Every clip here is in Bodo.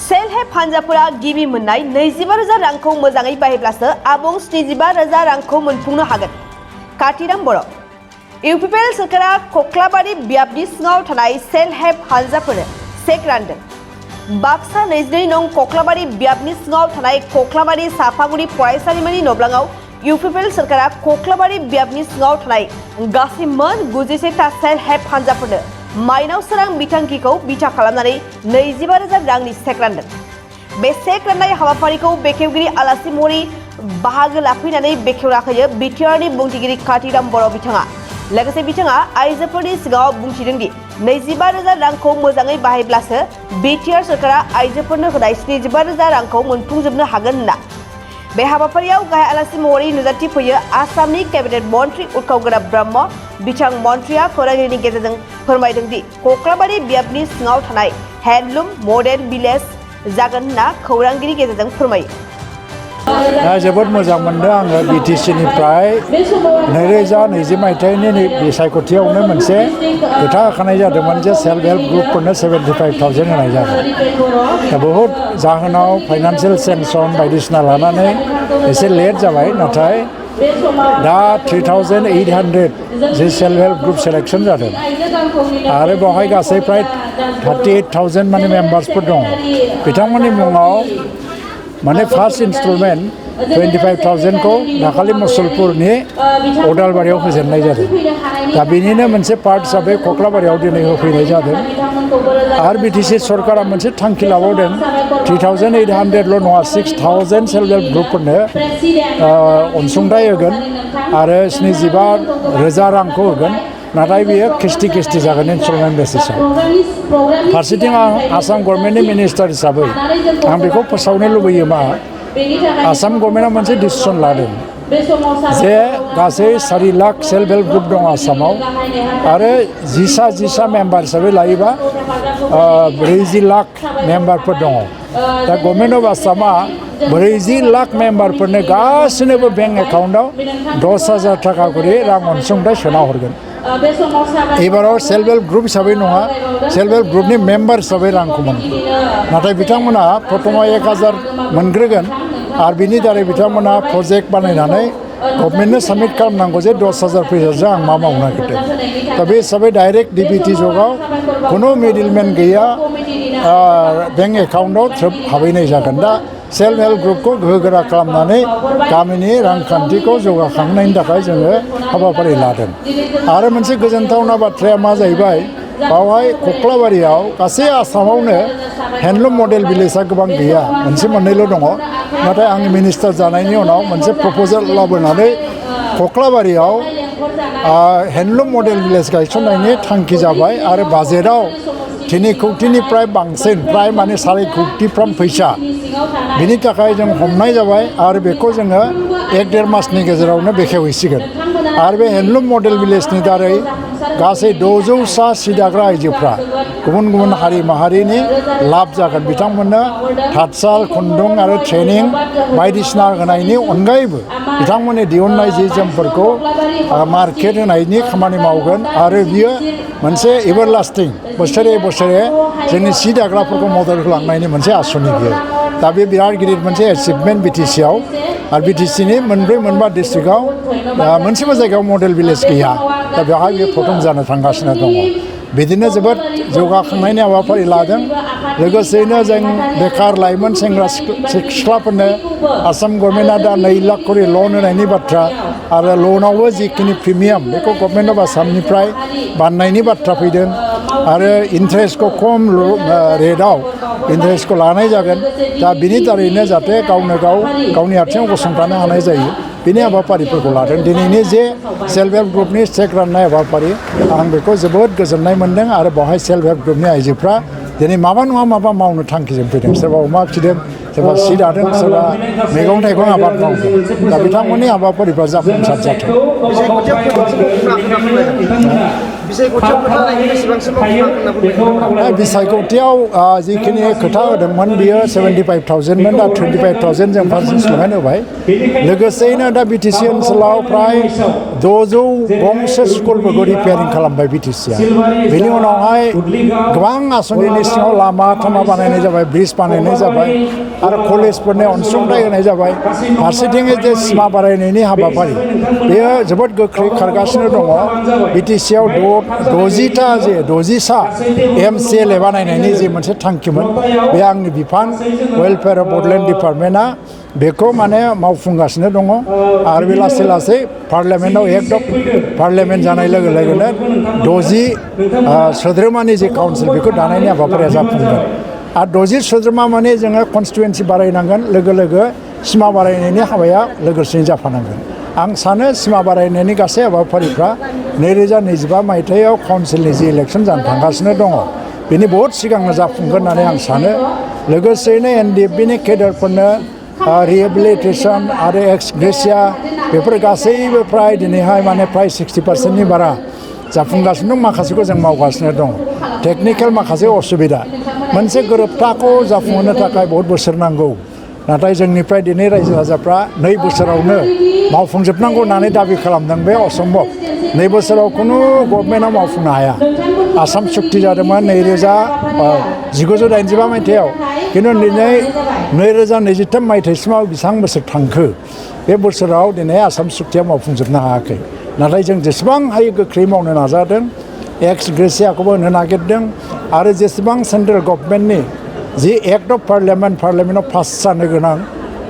सेल्फ हेल्प हानजाफोरा गिबि मोननाय 25,000 रांखौ मोजाङै बाहायब्लासो आबुं 75,000 रांखौ मोनफुंनो हागोन। कातिराम बर' इउ.प सोरखारा कक्लाबारि बियाबनि सिङाव थानाय सेल्फ हेल्प हानजाफोरनो चेक रानदों। बाक्सा 22 नं कक्लाबारि बियाबनि सिङाव थानाय कक्लाबारि साफागुरि फरायसालिमानि नब्लाङाव इउ.प सोरखारा कक्लाबारि बियाबनि सिङाव थानाय गासै मोन 91टा सेल्फ हेल्प हानजाफोरनो माइनाव सोरां बिथांखिखौ बिथा खालामनानै 25,000 रांनि चेक रानदों। बे चेक राननाय हाबाफारिखौ बेखेवगिरि आलासि महरै बाहागो लाफैनानै बेखेवना होयो बिटिआरनि बुंथिगिरि कातिराम बर' बिथाङा। लोगोसे बिथाङा आइजोफोरनि सिगाङाव बुंथिदों दि 25,000 रांखौ मोजाङै बाहायब्लासो बिटिआर सोरखारा आइजोफोरनो होनाय 75,000 रांखौ मोनफुंजोबनो हागोन होनना। बे हाबाफारियाव गाहाय आलासि महरै नुजाथि फैयो आसामनि केबिनेट मन्त्रि उत्कल ब्रह्म। बिथां मन्त्रिया खौरांगिरिनि गेजेरजों फोरमायदों दि कक्लाबारि बियाबनि सिङाव थानाय हेन्डलुम मडेल भिलेज जागोन होनना खौरांगिरि गेजेरजों फोरमायो। जोबोद मोजां मोनदों आङो बिटिसिनिफ्राय 2020 मायथाइनि बिसायख'थियावनो मोनसे खोथा होखानाय जादोंमोन जे सेल्फ हेल्प ग्रुपफोरनो 75,000 होनाय जागोन। दा बहुद जाहोनाव फाइनान्सियेल सेंसन बायदिसिना लानानै एसे लेट जाबाय, नाथाय दा 3,800 जे सेल्फ हेल्प ग्रुप सेलेक्सन जादों आरो बेवहाय गासै प्राय 38,000 माने मेम्बार्सफोर दं। बिथांमोननि मुङाव माने फार्स्ट इन्स्टलमेन्ट 25,000 खौ दाखालि मुसलपुरनि अदालबारियाव होजेननाय जादों। दा बेनिनो मोनसे पार्ट हिसाबै कक्लाबारियाव दिनै होफैनाय जादों। आरो बिटिसि सरकारा मोनसे थांखि लाबावदों 3,800ल' नङा 6,000 सेल्फ हेल्प ग्रुपफोरनो अनसुंथाइ होगोन आरो 75,000 रांखौ होगोन। नाथाय बेयो किस्ति जागोन इन्स्टलमेन्ट बेसिसाव। फारसेथिं आं आसाम गभर्नमेन्टनि मिनिस्टार हिसाबै आं बेखौ फोसावनो लुबैयो मा आसाम गभर्नमेन्टआ मोनसे डिसिसन लादों जे गासै 4 लाख सेल्फ हेल्प ग्रुप दं आसामाव आरो 10 मेम्बार हिसाबै लायोबा 40 लाख मेम्बारफोर दङ। दा गभर्नमेन्ट अफ आसामा 40 लाख मेम्बारफोरनो गासैनोबो बेंक एकाउन्टआव 10,000 थाखा करि रां अनसुंथाइ सोना हरगोन। एबाराव सेल्फ हेल्प ग्रुप हिसाबै नङा, सेल्फ हेल्प ग्रुपनि मेम्बार हिसाबै रांखौ मोनगोन। नाथाय बिथांमोना प्रथमाव 1,000 मोनग्रोगोन आरो बिनि दारै बिथांमोना प्रजेक्ट बानायनानै गभर्नमेन्टनो साबमिट खालामनांगौ जे 10,000 फैसाजों आं मा मावनो नागिरदों। दा बे हिसाबै डाइरेक्ट डिबिटि जगाव खुनु मिडिलमेन गैया, बेंक एकाउन्टआव थ्रोब हाबहैनाय जागोन। दा सेल्फ हेल्प ग्रुपखौ गोहोगोरा खालामनानै गामिनि रांखान्थिखौ जौगाखांनायनि थाखाय जोङो हाबाफारि लादों। आरो मोनसे गोजोनथावना बाथ्राया मा जाहैबाय, बावहाय कक्लाबारियाव गासै आसामावनो हेन्डलुम मडेल भिलेजआ गोबां गैया, मोनसे मोननैल' दङ। नाथाय आं मिनिस्टार जानायनि उनाव मोनसे प्रप'जेल लाबोनानै कक्लाबारियाव हेन्डलुम मडेल भिलेज गायसननायनि थांखि जाबाय आरो बाजेटआव 3 कौटिनिफ्राय बांसिन प्राय माने 4 कौटिफ्राम फैसा बिनि थाखाय जों हमनाय जाबाय आरो बेखौ जोङो 1-1.5 मासनि गेजेरावनो बेखेवहैसिगोन। आरो बे हेन्डलुम मडेल भिलेजनि दारै गासै 600 सि दाग्रा आइजोफ्रा गुबुन गुबुन हारि माहारिनि लाब जागोन। बिथांमोननो थाथसाल, खुन्दुं आरो ट्रेनिं बायदिसिना होनायनि अनगायैबो बिथांमोननि दिहुननाय जि जोमफोरखौ मार्केट होनायनि खामानि मावगोन आरो बियो मोनसे एभारलास्टिं बोसोरे जोंनि सि दाग्राफोरखौ मदद होलांनायनि मोनसे आसनि बियो। दा बे बिराद गिदिर मोनसे एचिभमेन्ट बिटिसिआव। आरो बिटिसिनि 4-4-5 डिस्ट्रिक्टआव मोनसेबो जायगायाव मडेल भिलेज गैया। दा बेवहाय बे प्रथम जानो थांगासिनो दङ। बिदिनो जोबोद जौगाखांनायनि हाबाफारि लादों। लोगोसेयैनो जों बेखार लाइमोन सेंग्रा सिख्लाफोरनो आसाम गभर्नमेन्टआ दा 2 लाख करि लन होनायनि बाथ्रा आरो लनावबो जिखिनि प्रिमियाम बेखौ गभर्नमेन्ट अफ आसामनिफ्राय बाननायनि बाथ्रा फैदों आरो इन्टारेस्टखौ खम रेटआव इन्टारेस्टखौ लानाय जागोन। दा बिनि दारैनो जाहाथे गावनि आथिङाव गसंथानो हानाय जायो, बेनि हाबाफारिफोरखौ लादों। दिनैनि जे सेल्फ हेल्प ग्रुपनि चेक राननाय हाबाफारि आं बेखौ जोबोद गोजोननाय मोनदों। आरो बेवहाय सेल्फ हेल्प ग्रुपनि आइजोफ्रा दिनै माबा नङा माबा मावनो थांखिजों फैदों। सोरबा अमा फिसिदों, सोरबा सि दादों, सोरबा मैगं थाइगं आबाद मावदों। दा बिथांमोननि हाबाफारिफ्रा जाफुंसार जाथों। बिसायख'थियाव जिखिनि खोथा होदोंमोन बियो 75,000मोन दा 25,000 जों फारसेन्ट होबाय लोगोसेयैनो दा बिटिसि ओनसोलाव फ्राय 600 गंसे स्कुलफोरखौ रिपेयारिं खालामबाय बिटिसिआ बेनि उनावहाय गोबां आसनिनि सिङाव लामा थामा बानायनाय जाबाय ब्रिज बानायनाय जाबाय आरो कलेजफोरनि अनसुंथाइ होनाय जाबाय फारसेथिं जे सिमा बारायनायनि हाबाफारि बेयो जोबोद गोख्रै खारगासिनो दङ बिटिसिआव 60सा MCLA बानायनायनि जे मोनसे थांखिमोन बे आंनि बिफान वेलफेयार अफ बडलेण्ड डिपार्टमेन्टआ बेखौ माने मावफुंगासिनो दङ आरो बे लासै लासै पार्लियामेन्टआव एक्ट अफ पार्लियामेन्ट जानाय लोगो लोगोनो 60 सोद्रोमानि जे काउन्सिल बेखौ दानायनि हाबाफारिया जाफुंगोन आरो 60 सोद्रोमा माने जोङो कनस्टिटुवेन्सि बारायनांगोन लोगो लोगो सिमा बारायनायनि हाबाया लोगोसेनो जाफानांगोन आं सानो सिमा बारायनायनि गासै हाबाफारिफ्रा 2025 मायथाइयाव काउन्सिलनि जि इलेक्सन जानो थांगासिनो दङ बेनि बहुद सिगांनो जाफुंगोन होननानै आं सानो लोगोसेयैनो NDFBनि केडारफोरनो रिहेबिलिटेसन आरो एक्स ग्रेसिया बेफोर गासैबो फ्राय दिनैहाय माने फ्राय 60%नि बारा जाफुंगासिनो दं माखासेखौ जों मावगासिनो दं टेकनिकेल माखासे असुबिदा मोनसे गोरोबथाखौ जाफुंहोनो थाखाय बहुत बोसोर नांगौ नाथाय जोंनिफ्राय दिनै रायजो राजाफ्रा 2 बोसोरावनो मावफुंजोबनांगौ होननानै दाबि खालामदों बे असम्भब 2 बोसोराव खुनु गभर्नमेन्टआ मावफुंनो हाया आसाम सुक्ति जादोंमोन 1985 मायथाइयाव खिन्थु दिनै 2023 मायथाइसिमाव बेसेबां बोसोर थांखो बे बोसोराव दिनै आसाम सुक्तिया मावफुंजोबनो हायाखै नाथाय जों जेसेबां हायो गोख्रै मावनो नाजादों एक्स ग्रेसियाखौबो होनो नागिरदों आरो जेसेबां सेन्ट्रेल गभर्नमेन्टनि जि एक्ट अफ पार्लियामेन्टआव पास जानो गोनां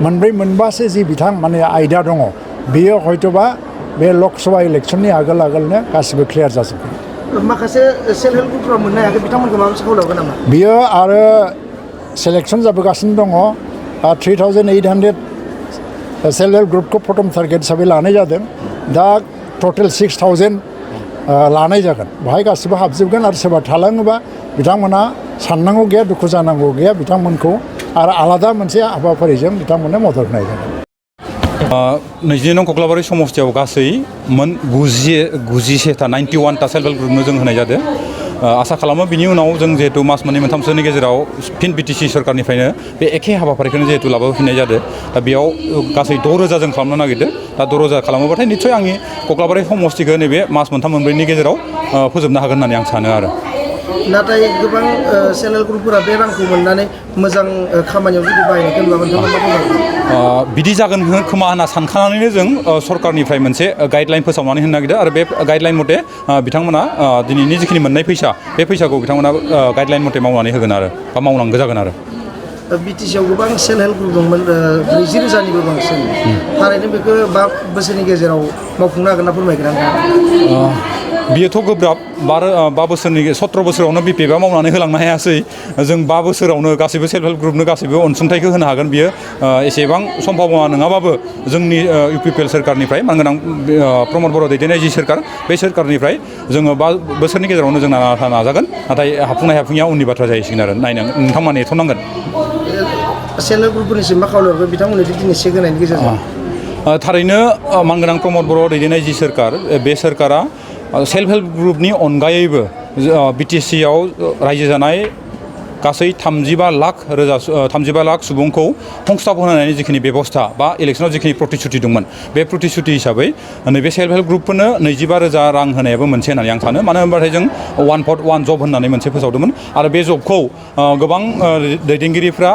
4-5 जि बिथां माने आयदा दङ बियो हयतोबा बे लकसभा इलेक्सननि आगोलनो गासिबो क्लियार जाजोबगोन माखासे सेल्फ हेल्प ग्रुपफोरा मोननो हायाखै बिथांमोनखौ माबा मोनसे खावलायगोन नामा बियो आरो सेलेक्सन जाबोगासिनो दङ 3,800 सेल्फ हेल्प ग्रुपखौ प्रथम टारगेट हिसाबै लानाय जादों दा टटेल 6,000 लानाय जागोन बेहाय गासिबो हाबजोबगोन आरो सोरबा थालाङोबा बिथांमोना साननांगौ गैया दुखु जानांगौ गैया बिथांमोनखौ आरो आलादा मोनसे हाबाफारिजों बिथांमोननो मदद होनाय जागोन 22 नं कक्लाबारि समस्तियाव गासै मोन 91टा 91टा सेल्फ हेल्प ग्रुपनो जों होनाय जादों आसा खालामो बिनि उनाव जों जिहेतु मास मोननै मोनथामसोनि गेजेराव फिन बिटिसि सरकारनिफ्रायनो बे एखे हाबाफारिखौनो जिहेतु लाबोफिननाय जादों दा बेयाव गासै 6,000 जों खालामनो नागिरदों दा 6,000 खालामोबाथाय निस्सय आंनि कक्लाबारि समस्तिखौ नैबे मास मोनथाम मोनब्रैनि गेजेराव फोजोबनो हागोन होननानै आं सानो आरो नाथाय गोबां सेल्फ हेल्प ग्रुपफोरा बे रांखौ मोननानै मोजां खामानियाव जुदि बाहायनायखौ नुलांगोन बिदि जागोन खोमा होनना सानखानानैनो जों सरकारनिफ्राय मोनसे गाइडलाइन फोसावनानै होनो नागिरदों आरो बे गाइडलाइन मथे बिथांमोना दिनैनि जिखिनि मोननाय फैसा बे फैसाखौ बिथांमोना गाइडलाइन मथे मावनानै होगोन आरो बा मावनांगौ जागोन आरो बिटिसिआव गोबां सेल्फ हेल्प ग्रुप दंमोन 40,000निबो बांसिन थारैनो बेखौ 5 बोसोरनि गेजेराव मावफुंनो हागोन ना फोरमायगोन बियोथ' गोब्राब 5 बोसोरनि 17 बोसोरावनो BPFआ मावनानै होलांनो हायासै जों 5 बोसोरावनो गासैबो सेल्फ हेल्प ग्रुपनो गासैबो अनसुंथाइखौ होनो हागोन बियो एसेबां सम्भाबना नङाबाबो जोंनि इउ.प सरकारनिफ्राय मानगोनां प्रमद बर' दैदेननाय जि सरकार बे सरकारनिफ्राय जोङो 5 बोसोरनि गेजेरावनो जों नाजागोन नाथाय हाफुंनाया उननि बाथ्रा जाहैसिगोन आरो नोंथांमोना नेथ'नांगोन सेल्फ हेल्प ग्रुपफोरनिसिम मा खावलायहरगोन बिथांमोननि दिनै चेक होनायनि गेजेरजों थारैनो मानगोनां प्रमद बर' दैदेननाय जि सरकार बे सरकारा सेल्फ हेल्प ग्रुपनि अनगायैबो बिटिसिआव रायजो जानाय गासै 35 लाख सुबुंखौ संस्थापन होनायनि जिखिनि बेबस्था बा इलेक्सनाव जिखिनि प्रतिश्रुति दंमोन बे प्रतिश्रुति हिसाबै नैबे सेल्फ हेल्प ग्रुपफोरनो 25,000 रां होनायाबो मोनसे होननानै आं सानो मानो होनबाथाय जों 1 vote 1 job होननानै मोनसे फोसावदोंमोन आरो बे जबखौ गोबां दैदेनगिरिफ्रा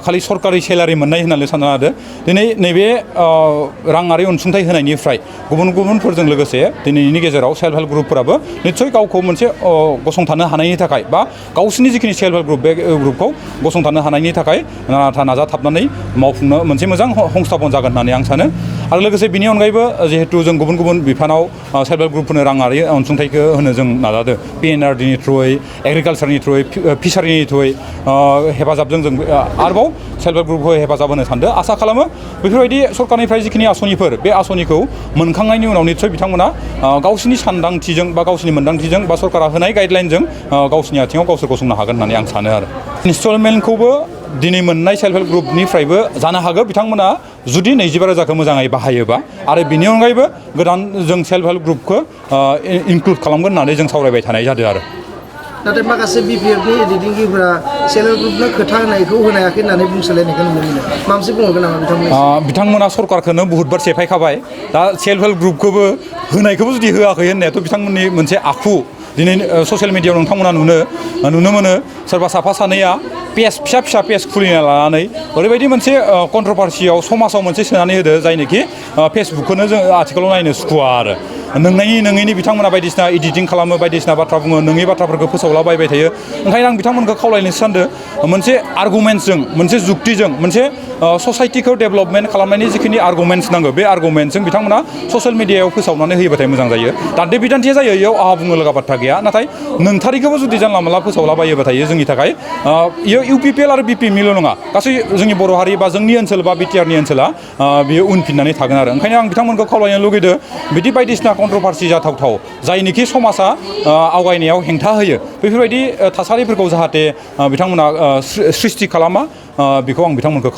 खालि सरकारि सेलारि मोननाय होननानै सानना लादों दिनै नैबे राङारि अनसुंथाइ होनायनिफ्राय गुबुनफोरजों लोगोसे दिनैनि गेजेराव सेल्फ हेल्प ग्रुपफोराबो निस्सय गावखौ मोनसे गसंथानो हानायनि थाखाय बा गावसोरनि जिखिनि सेल्फ हेल्प ग्रुप बे ग्रुपखौ गसंथानो हानायनि थाखाय नाजाथाबनानै मावफुंनो मोनसे मोजां संस्थापन जागोन होननानै आं सानो आरो लोगोसे बिनि अनगायैबो जिहेतु जों गुबुन बिफानाव सेल्फ हेल्प ग्रुपफोरनो राङारि अनसुंथाइखौ होनो जों नाजादों PNRDनि थ्रुयै एग्रिकालसारनि थ्रुयै फिसारिनि थ्रुयै हेफाजाबजों जों आरोबाव सेल्फ हेल्प ग्रुपखौ हेफाजाब होनो सानदों आसा खालामो बेफोरबायदि सरकारनिफ्राय जिखिनि आसनिफोर बे आसनिखौ मोनखांनायनि उनाव निस्सय बिथांमोना गावसिनि सानदांथिजों बा गावसिनि मोनदांथिजों बा सरकारा होनाय गाइडलाइनजों गावसिनि आथिङाव गावसोर गसंनो हागोन होननानै आं सानो आरो इनस्टलमेन्टखौबो दिनै मोननाय सेल्फ हेल्प ग्रुपनिफ्रायबो जानो हागौ बिथांमोना जुदि 25,000खौ मोजाङै बाहायोबा आरो बिनि अनगायैबो गोदान जों सेल्फ हेल्प ग्रुपखौ इनक्लुड खालामगोन होननानै जों सावरायबाय थानाय जादों आरो नाथाय माखासे बिपिएफनि दैदेनगिरिफोरा सेल्फ हेल्प ग्रुपनो खोथा होनायखौ होनायाखै होननानै बुंसोलायनायखौ नुनो मोनो माबा मोनसे बुंहरगोन नामा बिथांमोना सरकारखौनो बहुतबार सेफायखाबाय दा सेल्फ हेल्प ग्रुपखौबो होनायखौबो जुदि होआखै होननायाथ' बिथांमोननि मोनसे आखु दिनै ससियेल मिडियायाव नोंथांमोना नुनो मोनो सोरबा साफा सानैया पेज फिसा पेज खुलिना लानानै ओरैबायदि मोनसे कन्ट्रभार्सियाव समाजाव मोनसे सोनानै होदो जायनोखि फेसबुकखौनो जों आथिखालाव नायनो सुखुवा आरो नङैनि बिथांमोना बायदिसिना एडिटिं खालामो बायदिसिना बाथ्रा बुङो नङै बाथ्राफोरखौ फोसावलाबायबाय थायो ओंखायनो आं बिथांमोनखौ खावलायनो सानदों मोनसे आर्गुमेन्ट्सजों मोनसे जुक्तिजों मोनसे ससाइटिखौ डेभेलपमेन्ट खालामनायनि जिखिनि आर्गुमेन्ट्स नांगौ बे आर्गुमेन्ट्सजों बिथांमोना ससियेल मिडियायाव फोसावनानै होयोबाथाय मोजां जायो दान्थे बिदान्थे जायो इयाव आंहा बुंनो लागा बाथ्रा गैया नाथाय नोंथारिखौबो जुदि जानला मानला फोसावलाबायोबा थायो जोंनि थाखाय इउ.पि.पि.एल आरो बि.पि.एमनिल' नङा गासै जोंनि बर' हारि बा जोंनि ओनसोल बा बिटिआरनि ओनसोला बियो उनफिननानै थागोन आरो ओंखायनो आं बिथांमोनखौ खावलायनो लुगैदों बिदि बायदिसिना कन्ट्रभार्सि जाथावथाव जायनिखि समाजा आवगायनायाव हेंथा होयो बेफोरबायदि थासारिफोरखौ जाहाथे बिथांमोना सृष्टि खालामा बेखौ आं बिथांमोनखौ